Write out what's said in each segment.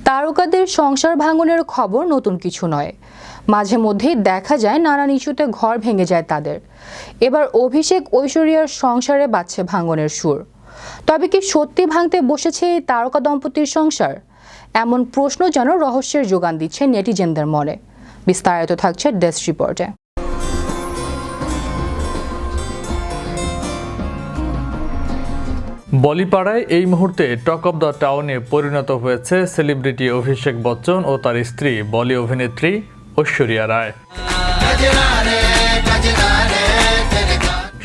তারকাদের সংসার ভাঙনের খবর নতুন কিছু নয়। মাঝে মধ্যেই দেখা যায় নানান ইস্যুতে ঘর ভেঙে যায় তাদের। এবার অভিষেক ঐশ্বরিয়ার সংসারে বাজছে ভাঙনের সুর। তবে কি সত্যি ভাঙতে বসেছে এই তারকা দম্পতির সংসার? এমন প্রশ্ন যেন রহস্যের যোগান দিচ্ছে নেটিজেনদের মনে। বিস্তারিত থাকছে ডেস্ক রিপোর্টে। বলিপাড়ায় এই মুহূর্তে টক অব দ্য টাউনে পরিণত হয়েছে সেলিব্রিটি অভিষেক বচ্চন ও তার স্ত্রী বলি অভিনেত্রী ঐশ্বরিয়া রায়।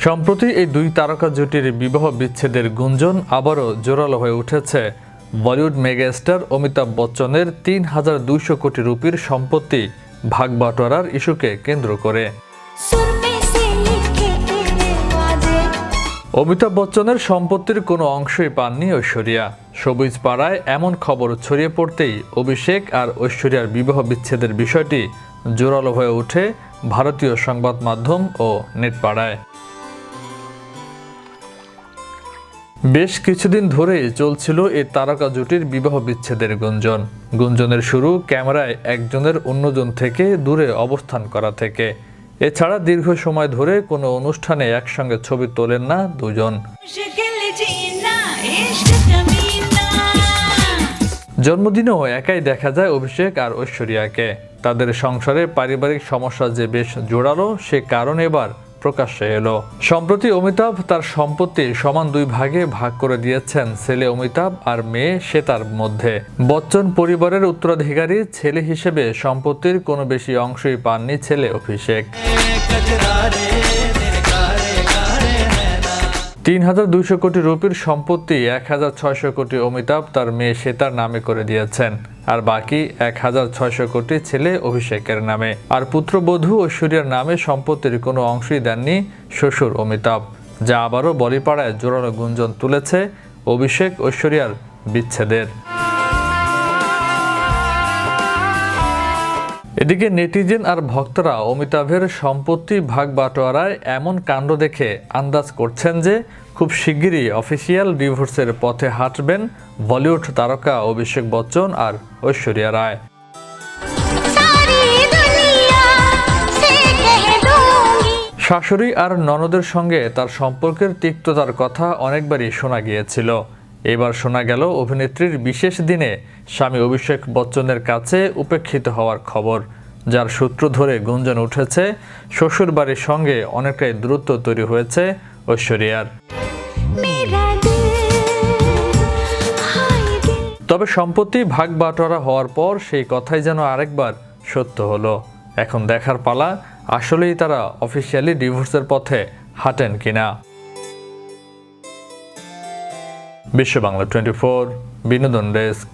সম্প্রতি এই দুই তারকা জুটির বিবাহ বিচ্ছেদের গুঞ্জন আবারও জোরালো হয়ে উঠেছে বলিউড মেগাস্টার অমিতাভ বচ্চনের ৩,২০০ কোটি রুপির সম্পত্তি ভাগবাটোয়ারার ইস্যুকে কেন্দ্র করে। অমিতাভ বচ্চনের সম্পত্তির কোনো অংশই পাননি ঐশ্বরিয়া। সবুজ পাড়ায় এমন খবর ছড়িয়ে পড়তেই অভিষেক আর ঐশ্বরিয়ার বিবাহ বিচ্ছেদের বিষয়টি জোরালো হয়ে ওঠে ভারতীয় সংবাদ মাধ্যম ও নেটপাড়ায়। বেশ কিছুদিন ধরেই চলছিল এই তারকা জুটির বিবাহ বিচ্ছেদের গুঞ্জন। গুঞ্জনের শুরু ক্যামেরায় একজনের অন্যজন থেকে দূরে অবস্থান করা থেকে। এছাড়া দীর্ঘ সময় ধরে কোনো অনুষ্ঠানে একসঙ্গে ছবি তোলেন না দুজন। জন্মদিনেও একাই দেখা যায় অভিষেক আর ঐশ্বরিয়াকে। তাদের সংসারে পারিবারিক সমস্যা যে বেশ জোরালো, সে কারণ এবার প্রকাশ্যে এলো। সম্প্রতি অমিতাভ তার সম্পত্তি সমান দুই ভাগে ভাগ করে দিয়েছেন ছেলে অমিতাভ আর মেয়ে শ্বেতার মধ্যে। বচ্চন পরিবারের উত্তরাধিকারী ছেলে হিসেবে সম্পত্তির কোনো বেশি অংশই পাননি ছেলে অভিষেক। ৩,২০০ কোটি রুপির সম্পত্তি ১,৬০০ কোটি অমিতাভ তার মেয়ে শ্বেতার নামে করে দিয়েছেন, আর বাকি ১,৬০০ কোটি ছেলে অভিষেকের নামে। আর পুত্রবধূ ঐশ্বরিয়ার নামে সম্পত্তির কোনো অংশই দেননি শ্বশুর অমিতাভ, যা আবারও বলিপাড়ায় জোরালো গুঞ্জন তুলেছে অভিষেক ঐশ্বরিয়ার বিচ্ছেদের। এদিকে নেটিজেন আর ভক্তরা অমিতাভের সম্পত্তি ভাগ বাটোয়ারায় এমন কাণ্ড দেখে আন্দাজ করছেন যে খুব শিগগিরই অফিসিয়াল ডিভোর্সের পথে হাঁটবেন বলিউড তারকা অভিষেক বচ্চন আর ঐশ্বরিয়া রায়। শাশুড়ি আর ননদের সঙ্গে তার সম্পর্কের তিক্ততার কথা অনেকবারই শোনা গিয়েছিল। এবার শোনা গেল অভিনেত্রীর বিশেষ দিনে স্বামী অভিষেক বচ্চনের কাছে উপেক্ষিত হওয়ার খবর, যার সূত্র ধরে গুঞ্জন উঠেছে শ্বশুর বাড়ির সঙ্গে অনেকটাই দূরত্ব তৈরি হয়েছে ঐশ্বরিয়ার। তবে সম্পত্তি ভাগ বাটোয়ারা হওয়ার পর সেই কথাই যেন আরেকবার সত্য হলো। এখন দেখার পালা আসলেই তারা অফিসিয়ালি ডিভোর্সের পথে হাঁটেন কিনা। বিশ্ব বাংলা 24 বিনোদন ডেস্ক।